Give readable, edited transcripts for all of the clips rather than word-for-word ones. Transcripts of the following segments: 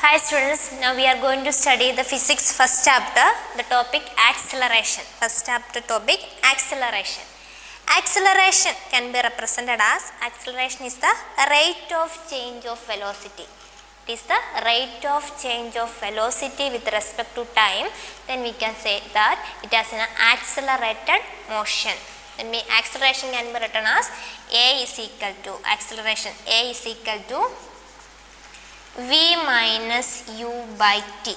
Hi students, now we are going to study the physics first chapter, the topic acceleration. First chapter topic acceleration. Acceleration can be represented as, acceleration is the rate of change of velocity. It is the rate of change of velocity with respect to time. Then we can say that it has an accelerated motion. Then acceleration can be written as A is equal to, acceleration A is equal to V minus U by T.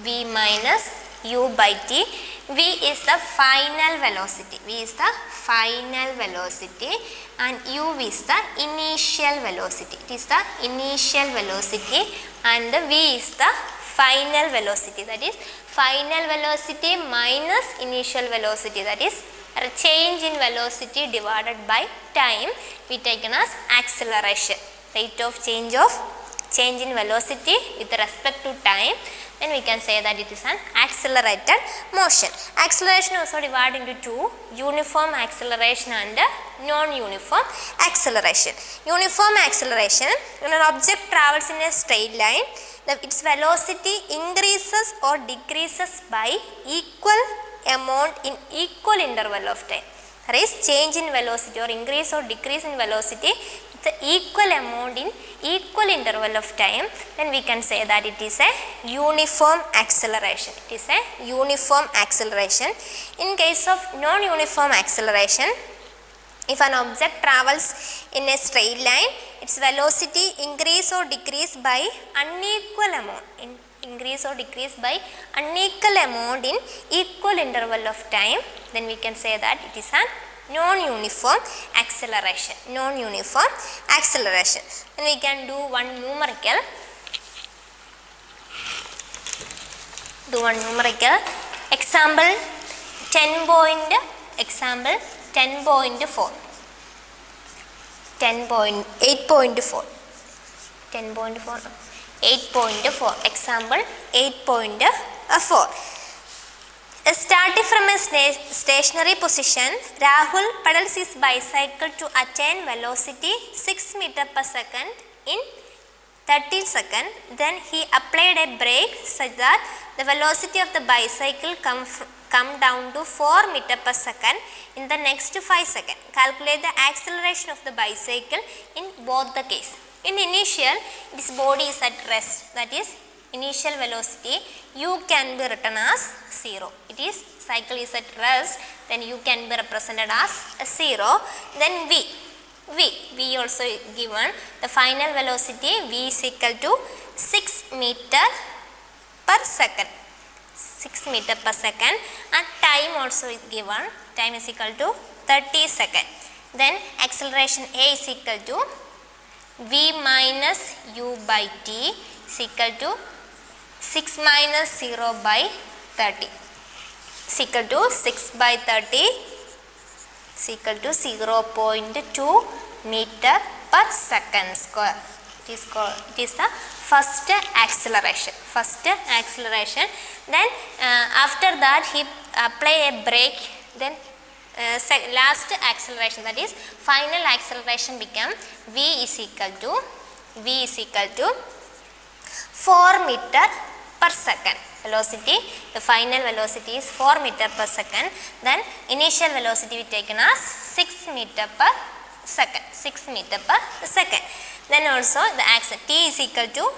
V minus U by T. V is the final velocity. V is the final velocity and U is the initial velocity. It is the initial velocity and the V is the final velocity. That is final velocity minus initial velocity. That is a change in velocity divided by time. We taken as acceleration. Rate of change in velocity with respect to time, then we can say that it is an accelerated motion. Acceleration also divided into two, uniform acceleration and non-uniform acceleration. Uniform acceleration, when an object travels in a straight line, its velocity increases or decreases by equal amount in equal interval of time. That is, change in velocity or increase or decrease in velocity the equal amount in equal interval of time, then we can say that it is a uniform acceleration. It is a uniform acceleration. In case of non-uniform acceleration, if an object travels in a straight line, its velocity increase or decrease by unequal amount. Increase or decrease by unequal amount in equal interval of time, then we can say that it is an non-uniform acceleration. Non-uniform acceleration. Then we can do one numerical. Example 10.4. 8.4. 8.4. Example 8.4. Starting from a stationary position, Rahul pedals his bicycle to attain velocity 6 meters per second in 30 seconds. Then he applied a brake such that the velocity of the bicycle come down to 4 meters per second in the next 5 seconds. Calculate the acceleration of the bicycle in both the cases. In initial, this body is at rest, that is initial velocity U can be written as 0. It is cycle is at rest, then U can be represented as 0. Then V also given, the final velocity V is equal to 6 meter per second. 6 meter per second and time also is given, time is equal to 30 seconds. Then acceleration A is equal to V minus U by T is equal to 6 minus 0 by 30 is equal to 6 by 30 is equal to 0.2 meter per second square. It is the first acceleration. Then after that he apply a brake. Then last acceleration, that is final acceleration, become V is equal to 4 meter per second. Velocity, the final velocity is 4 meter per second. Then initial velocity we taken as 6 meter per second. 6 meter per second. Then also the axis T is equal to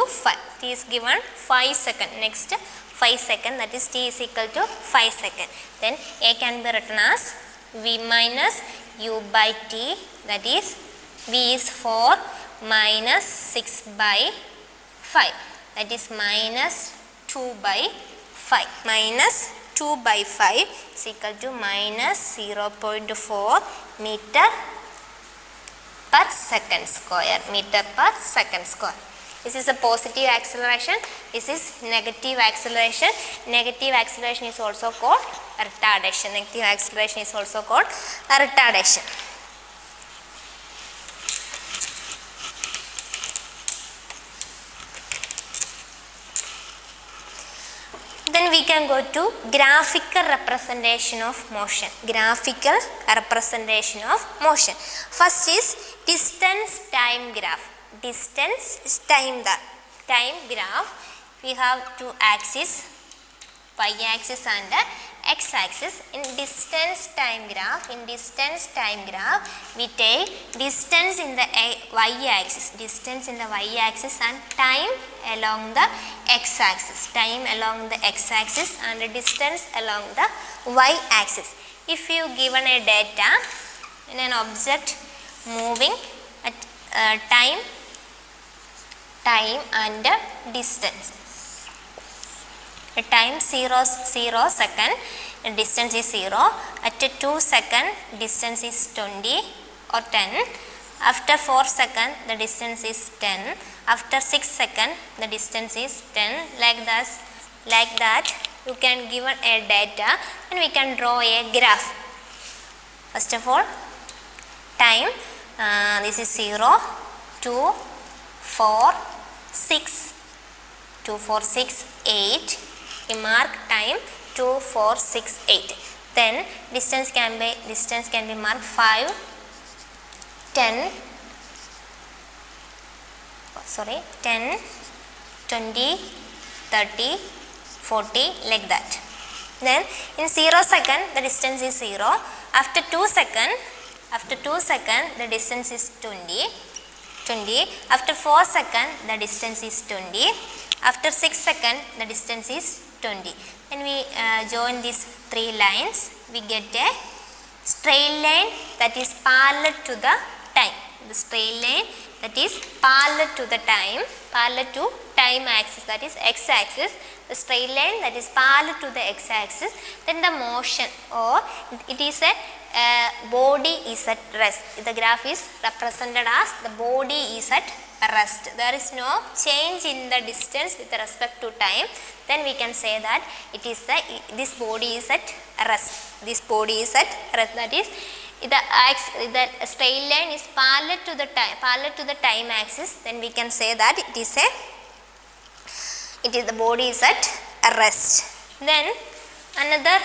5. T is given 5 seconds. Next 5 seconds, that is T is equal to 5 seconds. Then A can be written as V minus U by T, that is V is 4 minus 6 by 5, that is minus 2 by 5. Minus 2 by 5 is equal to minus 0.4 meter per second square. This is a positive acceleration. This is negative acceleration. Negative acceleration is also called retardation. Then we can go to graphical representation of motion. First is distance time graph. Distance is time. time graph, we have two axes, y-axis and x-axis. In distance time graph, we take distance in the y-axis, and time along the x-axis, and distance along the y-axis. If you given a data in an object moving at time and distance. At time 0 second, distance is 0. At 2 second, distance is 20 or 10. After 4 second, the distance is 10. After 6 second, the distance is 10. Like that, you can give a data and we can draw a graph. First of all, time, this is 0, 2, 4, 6, 2, 4, 6, 8. We mark time 2, 4, 6, 8. Then distance can be marked 5, 10, 20, 30, 40, like that. Then in 0 second, the distance is 0. After 2 second, the distance is 20. After 4 second, the distance is 20. After 6 second, the distance is 20. When we join these three lines, we get a straight line that is parallel to the time. The straight line that is parallel to the time, axis, that is x-axis. The straight line that is parallel to the x-axis. Then the motion, or it is a body is at rest. The graph is represented as the body is at rest. There is no change in the distance with respect to time. Then we can say that it is this body is at rest. That is, the straight line is parallel to the time axis. Then we can say that the body is at rest. Then another,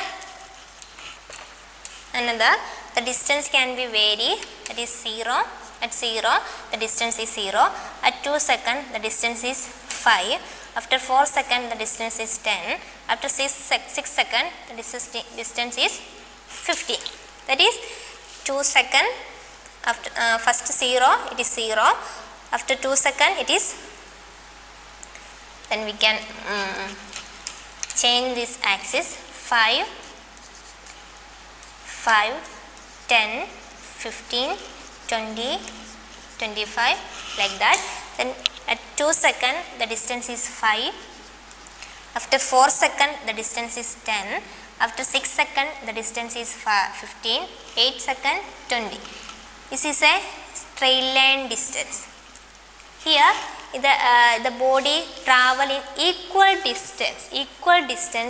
the distance can be varied. That is 0. At 0, the distance is 0. At 2 second, the distance is 5. After 4 second, the distance is 10. After 6 second, the distance is 50. That is 2 second. After first 0, it is 0. After 2 second, it is. Then we can change this axis. 5, 10, 15, 20, 25, like that. Then at 2 second, the distance is 5. After 4 second, the distance is 10. After 6 second, the distance is 15. 8 second, 20. This is a straight line distance. Here, the body travel in equal distance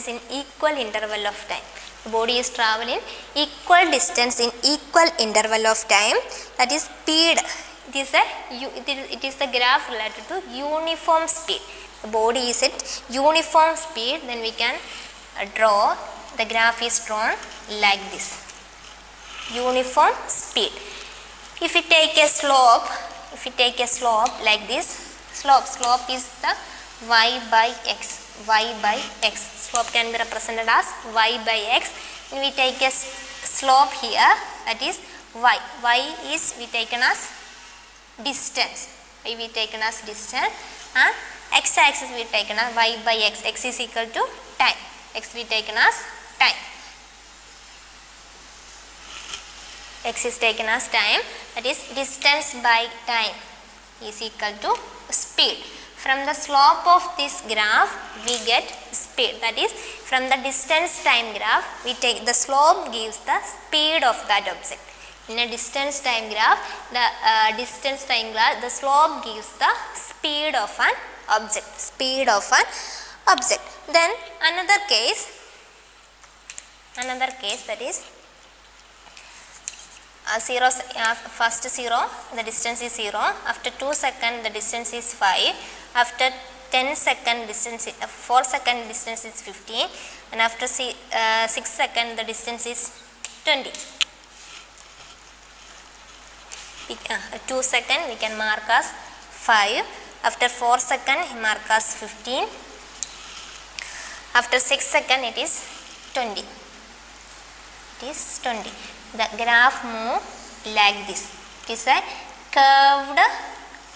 in equal interval of time. The body is traveling equal distance in equal interval of time. That is speed. It is the graph related to uniform speed. The body is at uniform speed. Then we can draw. The graph is drawn like this. Uniform speed. If we take a slope, like this, slope is the y by x. Slope can be represented as y by x. And we take a slope here, that is y. Y is we taken as distance. And x-axis we taken as y by x. X is equal to time. X we taken as time. X is taken as time. That is distance by time is equal to speed. From the slope of this graph, we get speed. That is, from the distance time graph, we take the slope gives the speed of that object. In a distance time graph, the slope gives the speed of an object. Then another case, that is first 0, the distance is 0. After 2 second, the distance is 5. After 10 second, 4 second, distance is 15. And after 6 second, the distance is 20. 2 second, we can mark as 5. After 4 seconds he marks as 15. After 6 seconds it is 20. It is 20. The graph move like this. It is a curved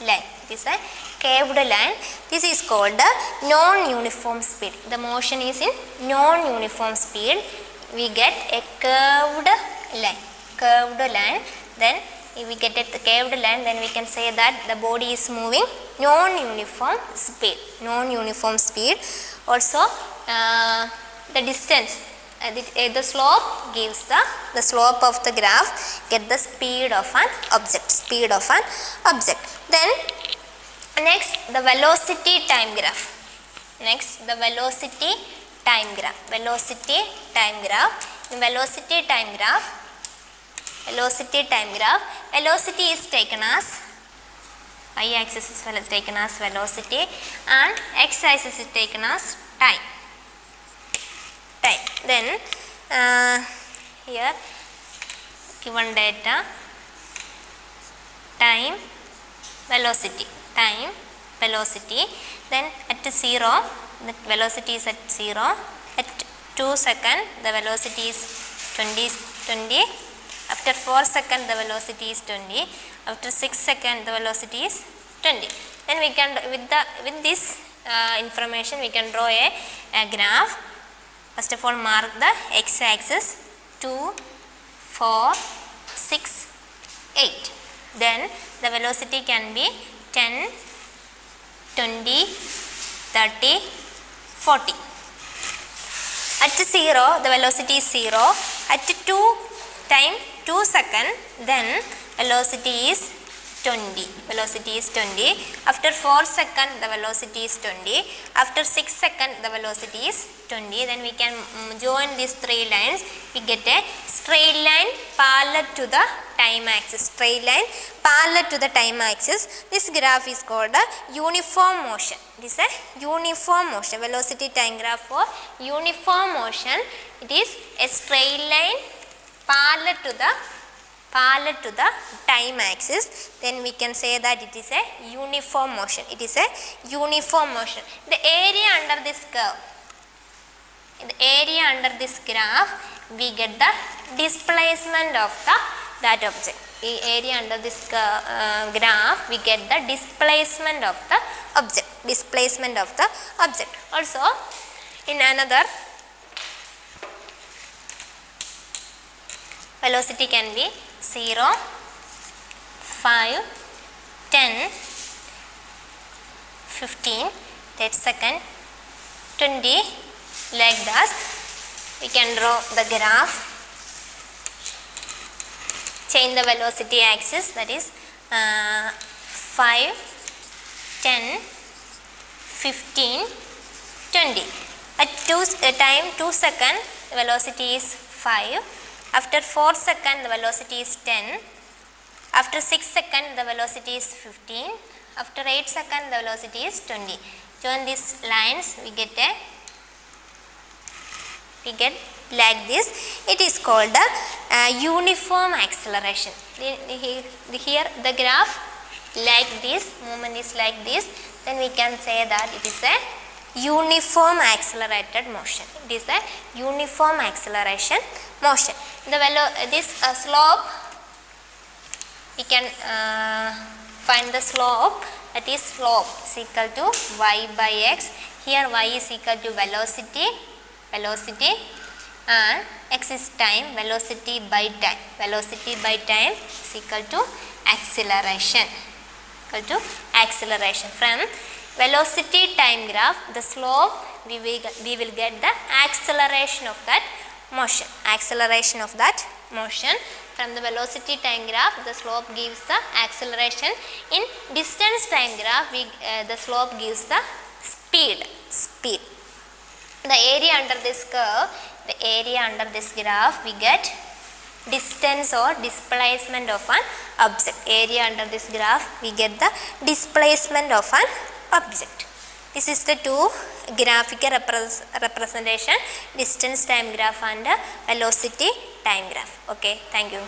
line. It is a curved line. This is called the non-uniform speed. The motion is in non-uniform speed. We get a curved line. Curved line. Then if we get a curved line, then we can say that the body is moving non-uniform speed. Non-uniform speed. Also, the distance, the slope gives the slope of the graph, get the speed of an object. Speed of an object. Then next, the velocity time graph. Next, the velocity time graph. Velocity time graph. In velocity time graph, velocity is taken as y-axis is taken as velocity and x-axis is taken as time. Then here given data, time, velocity. Then at 0 the velocity is at 0. At 2 seconds the velocity is 20. After 4 seconds the velocity is 20. After 6 seconds the velocity is 20. Then we can with this information we can draw a graph. First of all, mark the x-axis 2, 4, 6, 8. Then the velocity can be 10, 20, 30, 40. At 0 the velocity is 0. At 2 seconds then velocity is 20. Velocity is 20. After 4 seconds the velocity is 20. After 6 seconds the velocity is 20. Then we can join these three lines. We get a straight line parallel to the time axis. Straight line parallel to the time axis. This graph is called a uniform motion. It is a uniform motion. Velocity time graph for uniform motion. It is a straight line parallel to the time axis. Then we can say that it is a uniform motion. It is a uniform motion. The area under this curve, the area under this graph, we get the displacement of that object. The area under this graph, we get the displacement of the object. Displacement of the object. Also, in another, velocity can be 0, 5, 10, 15, 30 second, 20, like that. We can draw the graph, change the velocity axis, that is 5, 10, 15, 20. At 2 seconds, the velocity is 5. After 4 seconds, the velocity is 10. After 6 seconds, the velocity is 15. After 8 seconds, the velocity is 20. Join these lines, we get like this. It is called the uniform acceleration. Here the graph like this, movement is like this. Then we can say that it is a uniform accelerated motion. It is a uniform acceleration motion. This slope, we can find the slope. That is slope is equal to y by x. Here y is equal to velocity, and x is time, velocity by time. Velocity by time is equal to acceleration. From velocity time graph, the slope, we will get the acceleration of that motion. Acceleration of that motion. From the velocity time graph, the slope gives the acceleration. In distance time graph, the slope gives the speed. The area under this curve, the area under this graph, we get distance or displacement of an object. Area under this graph, we get the displacement of an object. This is the two graphical representation, distance time graph and velocity time graph. Okay, thank you.